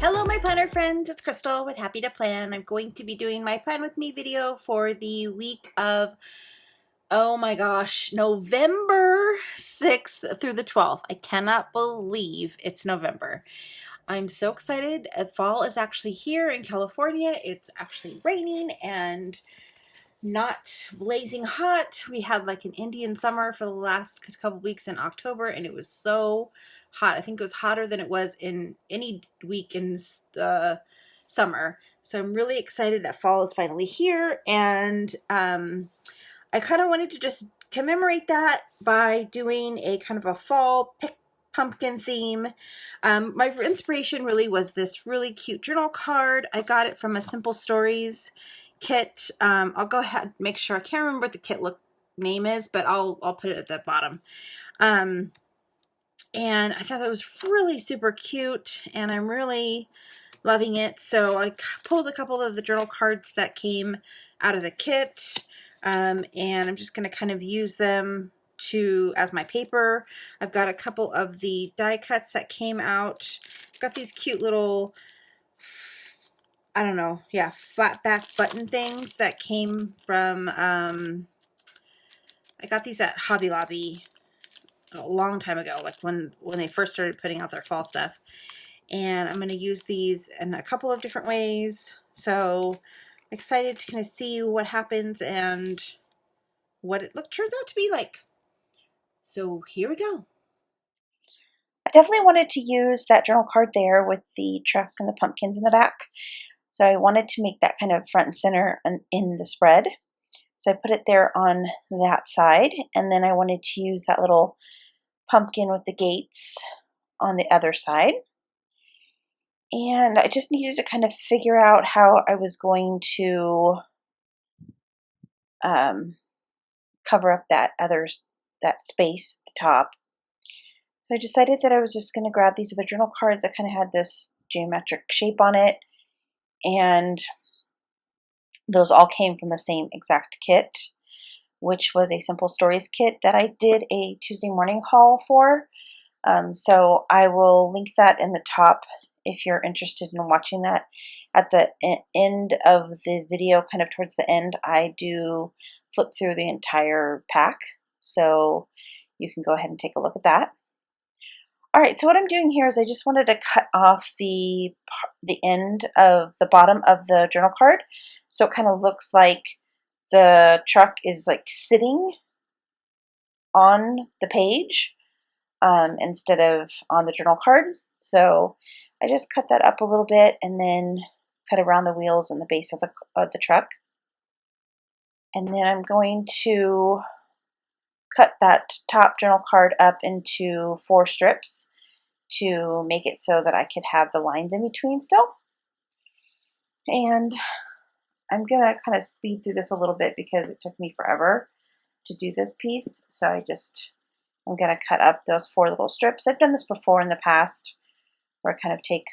Hello my planner friends, it's Crystal with Happy to Plan. I'm going to be doing my plan with me video for the week of, oh my gosh, November 6th through the 12th. I cannot believe it's November. I'm so excited. Fall is actually here in California. It's actually raining and not blazing hot. We had like an Indian summer for the last couple weeks in October, and it was so hot. I think it was hotter than it was in any week in the summer. So I'm really excited that fall is finally here, and I kind of wanted to just commemorate that by doing a kind of a fall pumpkin theme. My inspiration really was this really cute journal card. I got it from a Simple Stories kit. I'll go ahead and make sure. I can't remember what the kit name is, but I'll put it at the bottom. And I thought that was really super cute, and I'm really loving it. So I pulled a couple of the journal cards that came out of the kit, and I'm just going to kind of use them as my paper. I've got a couple of the die cuts that came out. I've got these cute little, I don't know, yeah, flat back button things that came from, I got these at Hobby Lobby a long time ago, like when they first started putting out their fall stuff. And I'm going to use these in a couple of different ways. So I'm excited to kind of see what happens and what it turns out to be like. So here we go. I definitely wanted to use that journal card there with the truck and the pumpkins in the back. So I wanted to make that kind of front and center in the spread. So I put it there on that side, and then I wanted to use that little pumpkin with the gates on the other side. And I just needed to kind of figure out how I was going to cover up that space at the top. So I decided that I was just going to grab these other journal cards that kind of had this geometric shape on it, and those all came from the same exact kit, which was a Simple Stories kit that I did a Tuesday morning haul for. So I will link that in the top if you're interested in watching that. At the end of the video, kind of towards the end, I do flip through the entire pack, so you can go ahead and take a look at that. All right, so what I'm doing here is I just wanted to cut off the end of the bottom of the journal card, so it kind of looks like the truck is like sitting on the page instead of on the journal card. So I just cut that up a little bit and then cut around the wheels and the base of the truck. And then I'm going to cut that top journal card up into 4 strips to make it so that I could have the lines in between still. And I'm going to kind of speed through this a little bit because it took me forever to do this piece. So I'm going to cut up those 4 little strips. I've done this before in the past, where I kind of take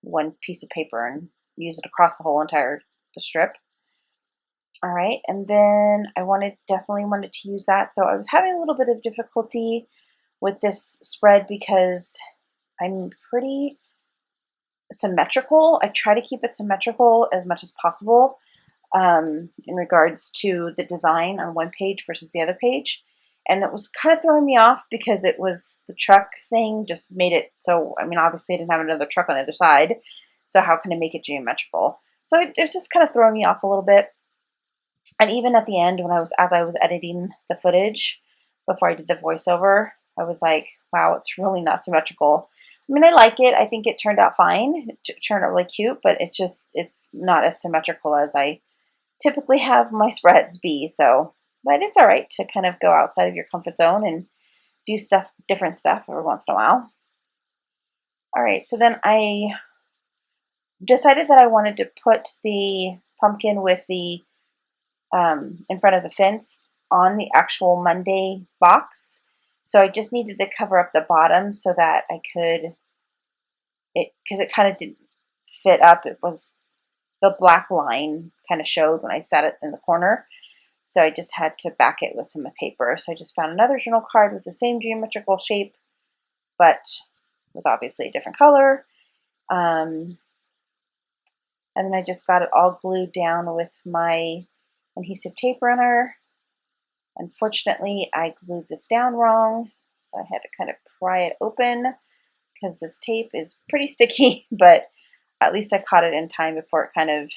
one piece of paper and use it across the whole entire strip. All right, and then I definitely wanted to use that. So I was having a little bit of difficulty with this spread because I'm pretty symmetrical. I try to keep it symmetrical as much as possible in regards to the design on one page versus the other page. And it was kind of throwing me off because it was the truck thing just made it so, I mean, obviously I didn't have another truck on the other side. So how can I make it geometrical? So it just kind of throwing me off a little bit. And even at the end, as I was editing the footage before I did the voiceover, I was like, wow, it's really not symmetrical. I mean, I like it. I think it turned out fine. It turned out really cute, but it's not as symmetrical as I typically have my spreads be. So, but it's all right to kind of go outside of your comfort zone and do different stuff every once in a while. All right, so then I decided that I wanted to put the pumpkin with the in front of the fence on the actual Monday box. So I just needed to cover up the bottom so that I could, because it kind of didn't fit up. It was the black line kind of showed when I sat it in the corner. So I just had to back it with some paper. So I just found another journal card with the same geometrical shape, but with obviously a different color. And then I just got it all glued down with my adhesive tape runner. Unfortunately, I glued this down wrong, so I had to kind of pry it open because this tape is pretty sticky, but at least I caught it in time before it kind of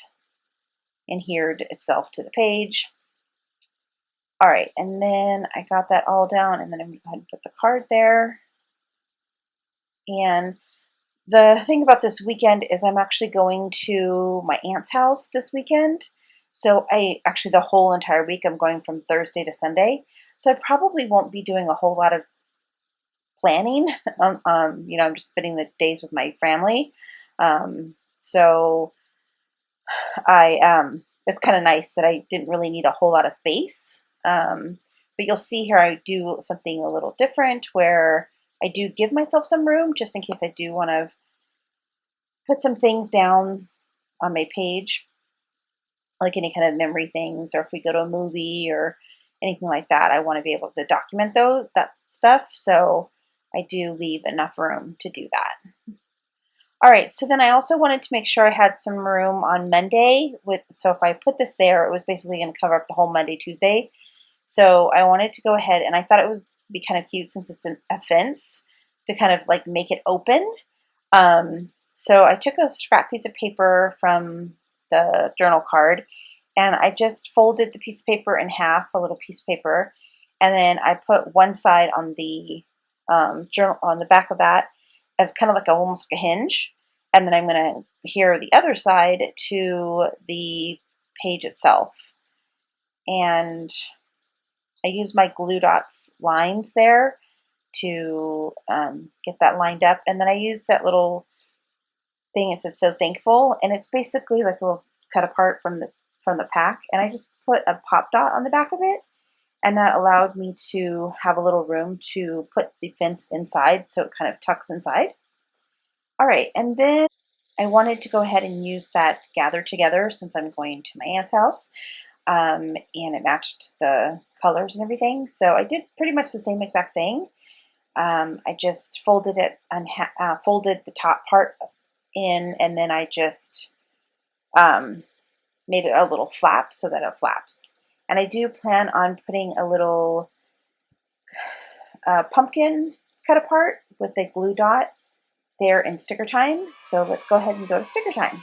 adhered itself to the page. All right, and then I got that all down, and then I'm going to go ahead and put the card there. And the thing about this weekend is I'm actually going to my aunt's house this weekend. So the whole entire week, I'm going from Thursday to Sunday. So I probably won't be doing a whole lot of planning. I'm just spending the days with my family. So it's kind of nice that I didn't really need a whole lot of space. But you'll see here I do something a little different where I do give myself some room just in case I do want to put some things down on my page, like any kind of memory things, or if we go to a movie or anything like that, I want to be able to document that stuff. So I do leave enough room to do that. All right, so then I also wanted to make sure I had some room on Monday so if I put this there, it was basically going to cover up the whole Monday, Tuesday. So I wanted to go ahead, and I thought it would be kind of cute since it's a fence to kind of like make it open. So I took a scrap piece of paper from the journal card, and I just folded the piece of paper in half, a little piece of paper, and then I put one side on the journal on the back of that as kind of like almost like a hinge, and then I'm going to adhere the other side to the page itself. And I use my glue dots lines there to get that lined up, and then I use that little thing. It says "So Thankful," and it's basically like a little cut apart from the pack, and I just put a pop dot on the back of it, and that allowed me to have a little room to put the fence inside, so it kind of tucks inside. All right, and then I wanted to go ahead and use that Gather Together since I'm going to my aunt's house, and it matched the colors and everything, so I did pretty much the same exact thing. I just folded it and folded the top part in, and then I just made it a little flap so that it flaps. And I do plan on putting a little pumpkin cut apart with a glue dot there in sticker time. So let's go ahead and go to sticker time.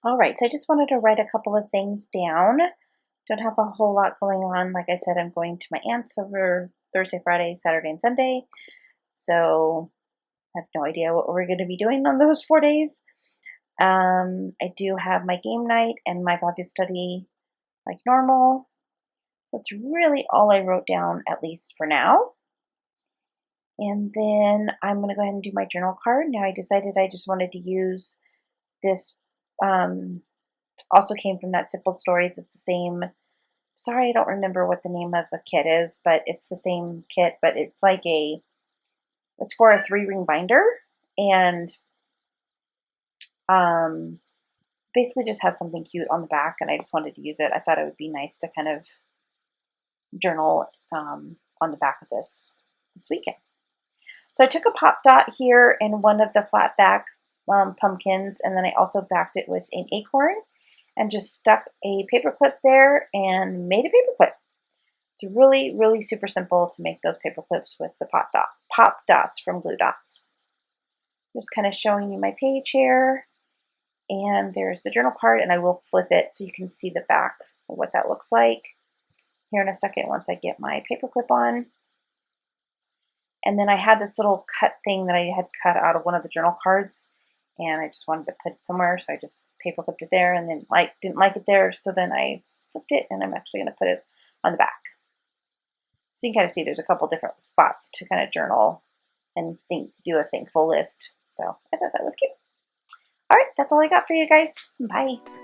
All right, so I just wanted to write a couple of things down. Don't have a whole lot going on. Like I said, I'm going to my aunt's over Thursday, Friday, Saturday, and Sunday. So I have no idea what we're going to be doing on those 4 days. I do have my game night and my Bible study like normal. So that's really all I wrote down, at least for now. And then I'm going to go ahead and do my journal card. Now I decided I just wanted to use this, also came from that Simple Stories. It's the same, sorry, I don't remember what the name of the kit is, but it's the same kit, but it's like a It's for a 3-ring binder, and basically just has something cute on the back, and I just wanted to use it. I thought it would be nice to kind of journal on the back of this weekend. So I took a pop dot here in one of the flat back pumpkins, and then I also backed it with an acorn and just stuck a paper clip there and made a paper clip. It's really, really super simple to make those paper clips with the pop dots from Glue Dots. Just kind of showing you my page here, and there's the journal card, and I will flip it so you can see the back of what that looks like here in a second once I get my paper clip on. And then I had this little cut thing that I had cut out of one of the journal cards, and I just wanted to put it somewhere, so I just paper clipped it there, and then didn't like it there, so then I flipped it, and I'm actually going to put it on the back. So you can kind of see there's a couple different spots to kind of journal and do a thankful list. So I thought that was cute. All right, that's all I got for you guys. Bye.